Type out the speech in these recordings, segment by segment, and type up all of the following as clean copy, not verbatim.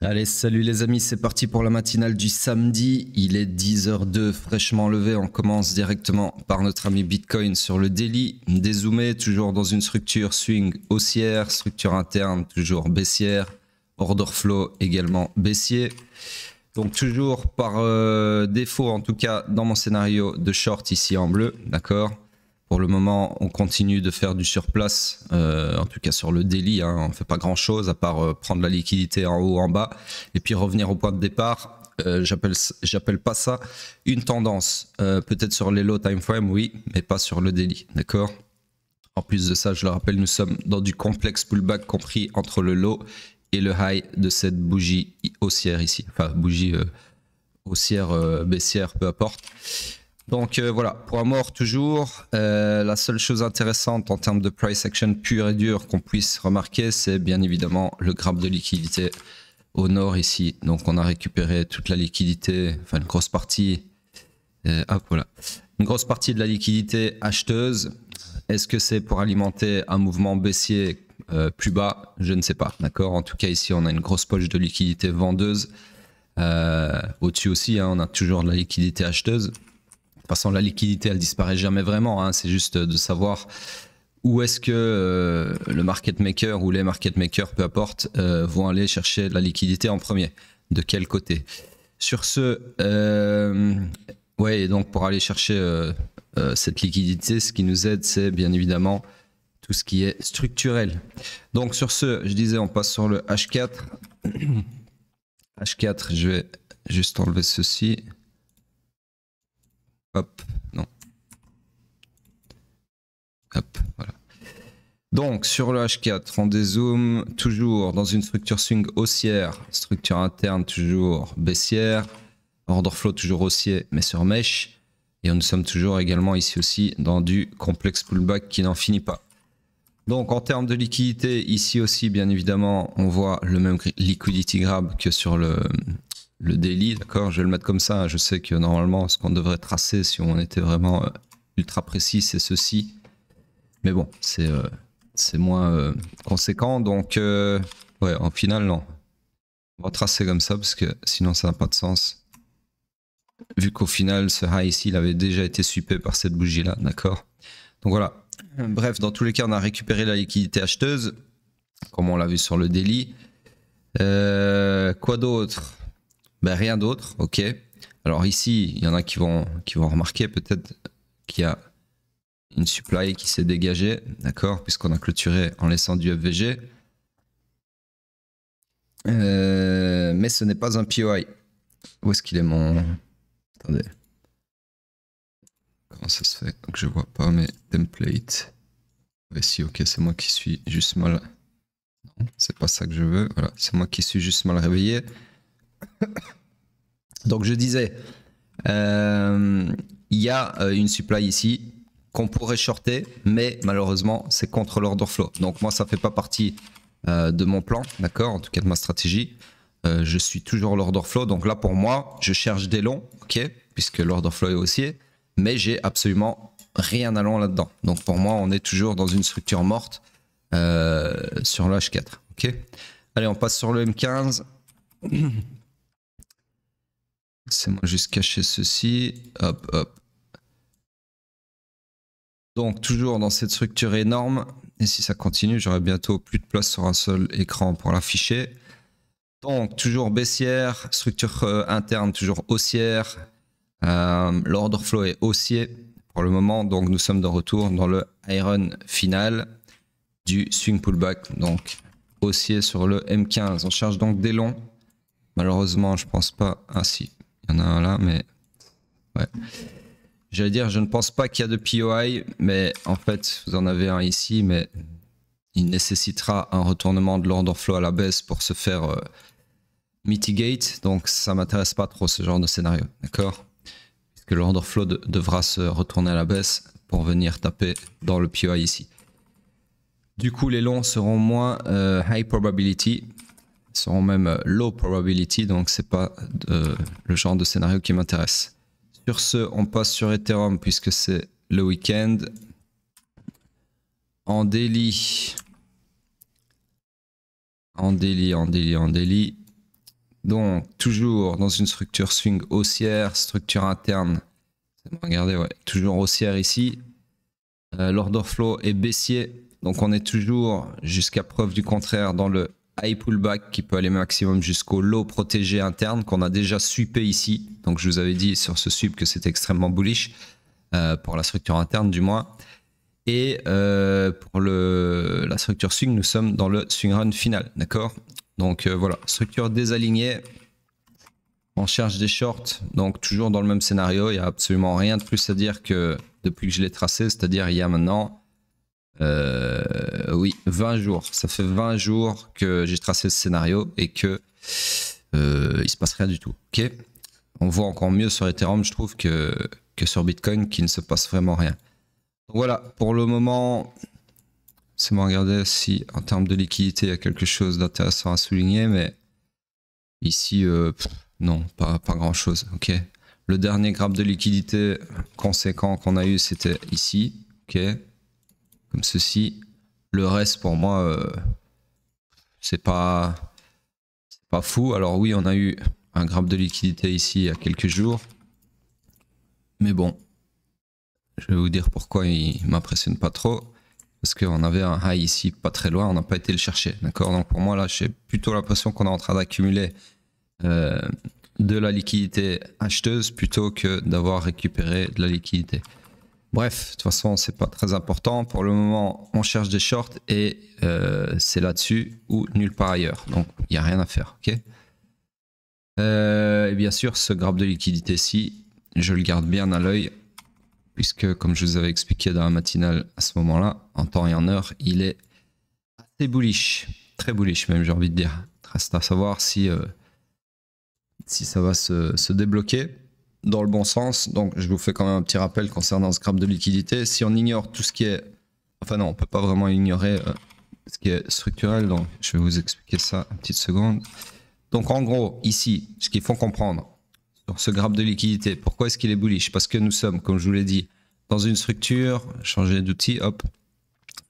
Allez, salut les amis, c'est parti pour la matinale du samedi. Il est 10h02, fraîchement levé. On commence directement par notre ami Bitcoin sur le daily. Dézoomé, toujours dans une structure swing haussière, structure interne toujours baissière, order flow également baissier. Donc toujours par défaut, en tout cas dans mon scénario de short ici en bleu, d'accord. Pour le moment, on continue de faire du surplace, en tout cas sur le daily. Hein, on ne fait pas grand-chose à part prendre la liquidité en haut, en bas, et puis revenir au point de départ. J'appelle pas ça une tendance. Peut-être sur les low time frame, oui, mais pas sur le daily, d'accord. En plus de ça, je le rappelle, nous sommes dans du complexe pullback compris entre le low et le high de cette bougie haussière ici. Enfin, bougie haussière, baissière, peu importe. Donc voilà, point mort toujours. La seule chose intéressante en termes de price action pure et dure qu'on puisse remarquer, c'est bien évidemment le graphe de liquidité au nord ici. Donc on a récupéré toute la liquidité, enfin une grosse partie. Hop, voilà. Une grosse partie de la liquidité acheteuse. Est-ce que c'est pour alimenter un mouvement baissier plus bas? Je ne sais pas. D'accord. En tout cas ici on a une grosse poche de liquidité vendeuse. Au-dessus aussi, hein, on a toujours de la liquidité acheteuse. De toute façon, la liquidité, elle disparaît jamais vraiment. Hein. C'est juste de savoir où est-ce que le market maker ou les market makers, peu importe, vont aller chercher la liquidité en premier. De quel côté? Sur ce, ouais, et donc pour aller chercher cette liquidité, ce qui nous aide, c'est bien évidemment tout ce qui est structurel. Donc sur ce, je disais, on passe sur le H4. H4, je vais juste enlever ceci. Hop, non. Hop, voilà. Donc sur le H4, on dézoome toujours dans une structure swing haussière, structure interne toujours baissière, order flow toujours haussier mais sur mèche. Et nous sommes toujours également ici aussi dans du complexe pullback qui n'en finit pas. Donc en termes de liquidité, ici aussi bien évidemment on voit le même liquidity grab que sur le daily, d'accord. Je vais le mettre comme ça, je sais que normalement ce qu'on devrait tracer si on était vraiment ultra précis c'est ceci. Mais bon, c'est moins conséquent, donc ouais, en final non. On va tracer comme ça parce que sinon ça n'a pas de sens. Vu qu'au final ce high ici il avait déjà été sweepé par cette bougie là, d'accord. Donc voilà. Bref, dans tous les cas on a récupéré la liquidité acheteuse, comme on l'a vu sur le daily. Quoi d'autre? Ben rien d'autre, ok. Alors ici, il y en a qui vont remarquer peut-être qu'il y a une supply qui s'est dégagée, d'accord, puisqu'on a clôturé en laissant du FVG. Mais ce n'est pas un POI. Où est-ce qu'il est mon... Attendez. Comment ça se fait que je vois pas mes templates? Ouais, si, ok, c'est moi qui suis juste mal... Non, c'est pas ça que je veux. Voilà, c'est moi qui suis juste mal réveillé. Donc je disais, il y a une supply ici qu'on pourrait shorter, mais malheureusement c'est contre l'order flow. Donc moi ça fait pas partie de mon plan, d'accord, en tout cas de ma stratégie. Je suis toujours l'order flow, donc là pour moi je cherche des longs, ok, puisque l'order flow est haussier, mais j'ai absolument rien à long là-dedans. Donc pour moi on est toujours dans une structure morte sur le H4, ok. Allez, on passe sur le M15. Laissez-moi juste cacher ceci. Hop, hop. Donc, toujours dans cette structure énorme. Et si ça continue, j'aurai bientôt plus de place sur un seul écran pour l'afficher. Donc, toujours baissière. Structure interne, toujours haussière. L'order flow est haussier pour le moment. Donc, nous sommes de retour dans le iron final du swing pullback. Donc, haussier sur le M15. On cherche donc des longs. Malheureusement, je pense pas. Ah si. Il y en a un là, mais ouais. J'allais dire, je ne pense pas qu'il y a de POI, mais en fait, vous en avez un ici, mais il nécessitera un retournement de l'order flow à la baisse pour se faire mitigate. Donc, ça m'intéresse pas trop ce genre de scénario, d'accord? Puisque l'order flow devra se retourner à la baisse pour venir taper dans le POI ici. Du coup, les longs seront moins high probability, seront même low probability, donc c'est pas le genre de scénario qui m'intéresse. Sur ce, on passe sur Ethereum puisque c'est le week-end. En daily. Donc, toujours dans une structure swing haussière, structure interne. Regardez, ouais, toujours haussière ici. L'order flow est baissier. Donc, on est toujours, jusqu'à preuve du contraire, dans le high pullback qui peut aller maximum jusqu'au low protégé interne qu'on a déjà sweepé ici. Donc, je vous avais dit sur ce sweep que c'était extrêmement bullish pour la structure interne du moins. Et pour la structure swing, nous sommes dans le swing run final, d'accord? Donc voilà, structure désalignée. On cherche des shorts, donc toujours dans le même scénario. Il n'y a absolument rien de plus à dire que depuis que je l'ai tracé, c'est-à-dire il y a maintenant, oui, 20 jours. Ça fait 20 jours que j'ai tracé ce scénario et que il se passe rien du tout, ok? On voit encore mieux sur Ethereum, je trouve, que sur Bitcoin, qu'il ne se passe vraiment rien. Donc voilà, pour le moment, c'est bon, regardez si en termes de liquidité, il y a quelque chose d'intéressant à souligner, mais ici, non, pas grand-chose, ok. Le dernier graphe de liquidité conséquent qu'on a eu, c'était ici, ok, comme ceci. Le reste, pour moi, c'est pas fou. Alors oui, on a eu un graphe de liquidité ici il y a quelques jours, mais bon. Je vais vous dire pourquoi il m'impressionne pas trop. Parce qu'on avait un high ici pas très loin, on n'a pas été le chercher. D'accord? Donc pour moi là, j'ai plutôt l'impression qu'on est en train d'accumuler de la liquidité acheteuse plutôt que d'avoir récupéré de la liquidité. Bref, de toute façon, c'est pas très important. Pour le moment, on cherche des shorts et c'est là-dessus ou nulle part ailleurs. Donc il n'y a rien à faire. Ok? Et bien sûr, ce graphe de liquidité-ci, je le garde bien à l'œil. Puisque, comme je vous avais expliqué dans la matinale à ce moment-là, en temps et en heure, il est assez bullish. Très bullish même, j'ai envie de dire. Reste à savoir si ça va se débloquer dans le bon sens. Donc, je vous fais quand même un petit rappel concernant ce graphe de liquidité. Si on ignore tout ce qui est... Enfin non, on ne peut pas vraiment ignorer ce qui est structurel. Donc, je vais vous expliquer ça une petite seconde. Donc, en gros, ici, ce qu'il faut comprendre... Sur ce graphe de liquidité, pourquoi est-ce qu'il est bullish? Parce que nous sommes, comme je vous l'ai dit, dans une structure, changer d'outil, hop,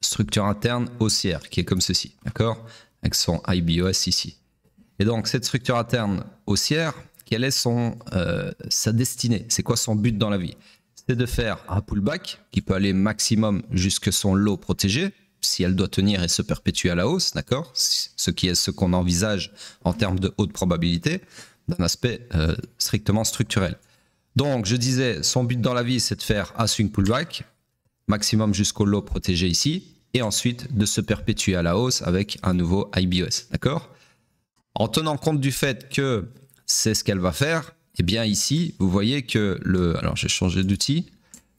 structure interne haussière, qui est comme ceci, d'accord? Avec son IBOS ici. Et donc, cette structure interne haussière, quelle est sa destinée? C'est quoi son but dans la vie? C'est de faire un pullback qui peut aller maximum jusque son low protégé, si elle doit tenir et se perpétuer à la hausse, d'accord? Ce qui est ce qu'on envisage en termes de haute probabilité, d'un aspect strictement structurel. Donc, je disais, son but dans la vie, c'est de faire un swing pullback, maximum jusqu'au low protégé ici, et ensuite de se perpétuer à la hausse avec un nouveau IBOS, d'accord? En tenant compte du fait que c'est ce qu'elle va faire, eh bien ici, vous voyez que alors j'ai changé d'outil,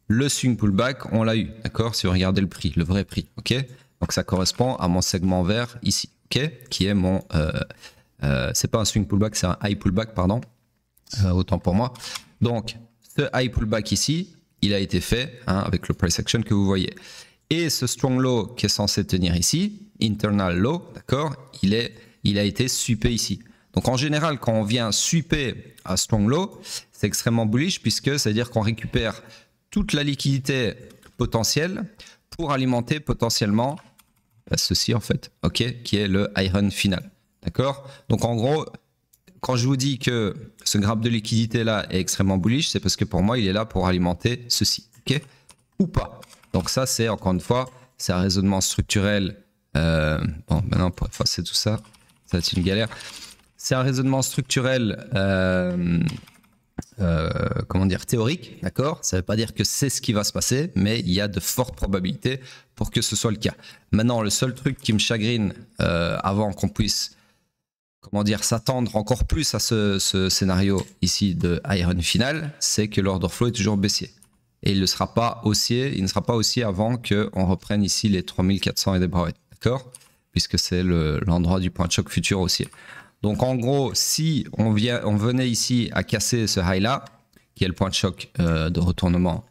le swing pullback, on l'a eu, d'accord? Si vous regardez le prix, le vrai prix, ok? Donc ça correspond à mon segment vert ici, ok? Qui est mon... c'est pas un swing pullback, c'est un high pullback, pardon. Autant pour moi. Donc, ce high pullback ici, il a été fait avec le price action que vous voyez. Et ce strong low qui est censé tenir ici, internal low, d'accord, il a été sweepé ici. Donc, en général, quand on vient sweeper à strong low, c'est extrêmement bullish puisque ça veut dire qu'on récupère toute la liquidité potentielle pour alimenter potentiellement ceci en fait, ok, qui est le iron final. D'accord? Donc en gros, quand je vous dis que ce graphe de liquidité là est extrêmement bullish, c'est parce que pour moi, il est là pour alimenter ceci. Ok? Ou pas. Donc ça, c'est encore une fois, c'est un raisonnement structurel. Bon, maintenant, pour effacer tout ça, ça va être une galère. C'est un raisonnement structurel, comment dire, théorique. D'accord? Ça ne veut pas dire que c'est ce qui va se passer, mais il y a de fortes probabilités pour que ce soit le cas. Maintenant, le seul truc qui me chagrine avant qu'on puisse comment dire, s'attendre encore plus à ce scénario ici de iron final, c'est que l'order flow est toujours baissier. Et il ne sera pas haussier, avant qu'on reprenne ici les 3400 et des bravets, d'accord? Puisque c'est l'endroit du point de choc futur haussier. Donc en gros, si on venait ici à casser ce high là, qui est le point de choc de retournement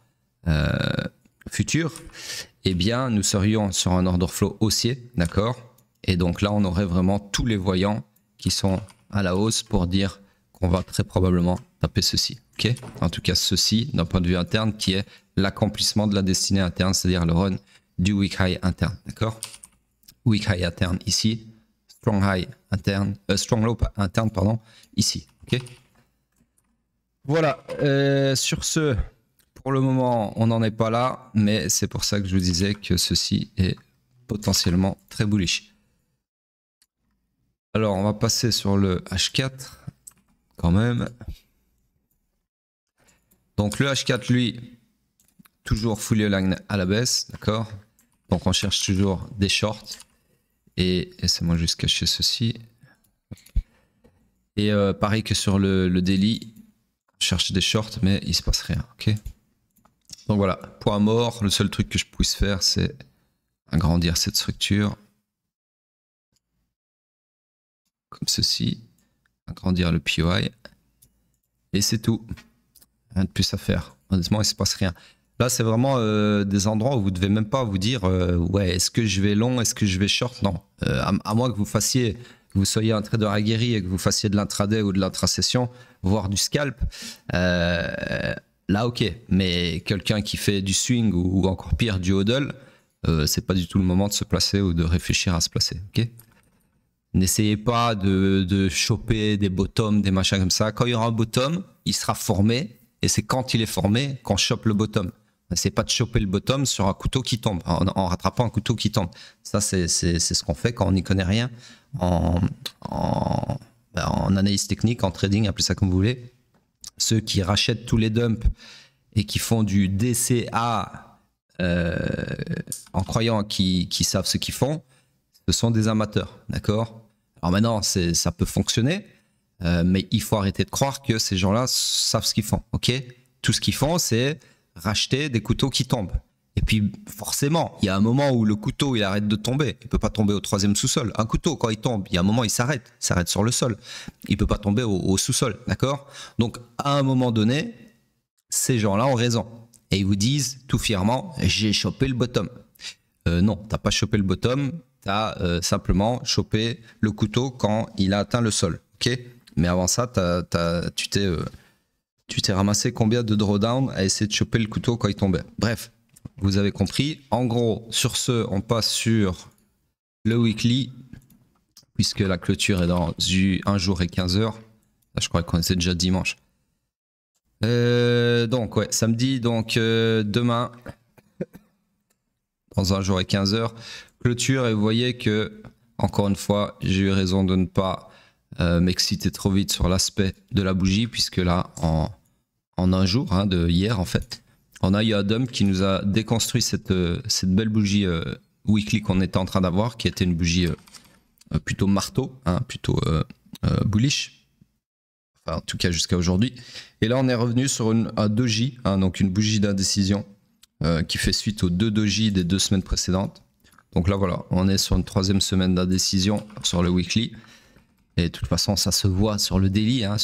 futur, eh bien nous serions sur un order flow haussier, d'accord? Et donc là, on aurait vraiment tous les voyants qui sont à la hausse pour dire qu'on va très probablement taper ceci. Okay, en tout cas, ceci d'un point de vue interne qui est l'accomplissement de la destinée interne, c'est-à-dire le run du week high interne. D'accord? Week high interne ici, strong high interne, strong low interne, pardon, ici. Ok. Voilà. Sur ce, pour le moment, on n'en est pas là, mais c'est pour ça que je vous disais que ceci est potentiellement très bullish. Alors, on va passer sur le H4 quand même. Donc le H4, lui, toujours fully aligned à la baisse, d'accord. Donc on cherche toujours des shorts. Et laissez-moi juste cacher ceci. Et pareil que sur le daily, on cherche des shorts, mais il se passe rien, ok. Donc voilà, point mort. Le seul truc que je puisse faire, c'est agrandir cette structure. Comme ceci. Agrandir le POI. Et c'est tout. Rien de plus à faire. Honnêtement, il ne se passe rien. Là, c'est vraiment des endroits où vous ne devez même pas vous dire ouais, est-ce que je vais long, est-ce que je vais short? Non. À moins que vous fassiez, que vous soyez un trader aguerri et que vous fassiez de l'intraday ou de l'intrasession, voire du scalp. Là, ok. Mais quelqu'un qui fait du swing ou encore pire, du hodl, c'est pas du tout le moment de se placer ou de réfléchir à se placer. Ok. N'essayez pas de choper des bottoms, des machins comme ça. Quand il y aura un bottom, il sera formé. Et c'est quand il est formé qu'on chope le bottom. C'est pas de choper le bottom sur un couteau qui tombe, en rattrapant un couteau qui tombe. Ça, c'est ce qu'on fait quand on n'y connaît rien en analyse technique, en trading, appelez ça comme vous voulez. Ceux qui rachètent tous les dumps et qui font du DCA en croyant qu'ils savent ce qu'ils font, ce sont des amateurs, d'accord? Alors maintenant, ça peut fonctionner. Mais il faut arrêter de croire que ces gens-là savent ce qu'ils font, ok? Tout ce qu'ils font, c'est racheter des couteaux qui tombent. Et puis, forcément, il y a un moment où le couteau, il arrête de tomber. Il ne peut pas tomber au 3e sous-sol. Un couteau, quand il tombe, il y a un moment, il s'arrête sur le sol. Il ne peut pas tomber au sous-sol, d'accord? Donc, à un moment donné, ces gens-là ont raison. Et ils vous disent tout fièrement, j'ai chopé le bottom. Non, tu n'as pas chopé le bottom, tu as simplement chopé le couteau quand il a atteint le sol, ok? Mais avant ça, tu t'es ramassé combien de drawdown à essayer de choper le couteau quand il tombait. Bref, vous avez compris. En gros, sur ce, on passe sur le weekly, puisque la clôture est dans 1 jour et 15 heures. Là, je crois qu'on était déjà dimanche. Donc, ouais, samedi, donc demain, dans 1 jour et 15 heures, clôture. Et vous voyez que, encore une fois, j'ai eu raison de ne pas m'exciter trop vite sur l'aspect de la bougie, puisque là, en 1 jour, hein, de hier en fait, on a eu un dump qui nous a déconstruit cette belle bougie weekly qu'on était en train d'avoir, qui était une bougie plutôt marteau, hein, plutôt bullish, enfin en tout cas jusqu'à aujourd'hui. Et là, on est revenu sur un doji, hein, donc une bougie d'indécision qui fait suite aux 2 doji des 2 semaines précédentes. Donc là, voilà, on est sur une 3e semaine d'indécision sur le weekly. Et de toute façon, ça se voit sur le daily, hein,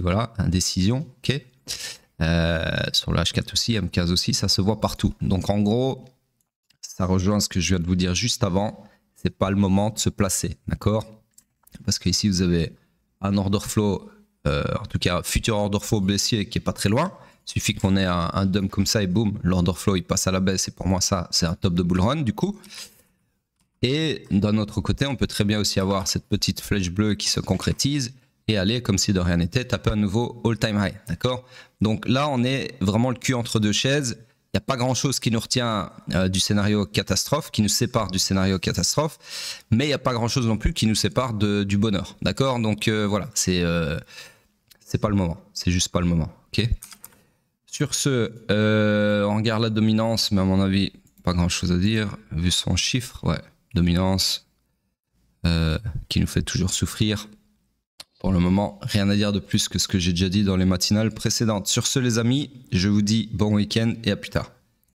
voilà, indécision, ok. Sur le H4 aussi, M15 aussi, ça se voit partout. Donc en gros, ça rejoint ce que je viens de vous dire juste avant. C'est pas le moment de se placer, d'accord? Parce que ici vous avez un order flow, en tout cas futur order flow baissier qui est pas très loin. Il suffit qu'on ait un dump comme ça et boum, l'order flow il passe à la baisse. Et pour moi ça, c'est un top de bull run du coup. Et d'un autre côté, on peut très bien aussi avoir cette petite flèche bleue qui se concrétise et aller, comme si de rien n'était, taper un nouveau all-time high, d'accord? Donc là, on est vraiment le cul entre 2 chaises. Il n'y a pas grand-chose qui nous retient du scénario catastrophe, qui nous sépare du scénario catastrophe, mais il n'y a pas grand-chose non plus qui nous sépare du bonheur, d'accord? Donc voilà, c'est pas le moment, c'est juste pas le moment, ok? Sur ce, on regarde la dominance, mais à mon avis, pas grand-chose à dire, vu son chiffre, ouais. Dominance qui nous fait toujours souffrir. Pour le moment, rien à dire de plus que ce que j'ai déjà dit dans les matinales précédentes. Sur ce, les amis, je vous dis bon week-end et à plus tard.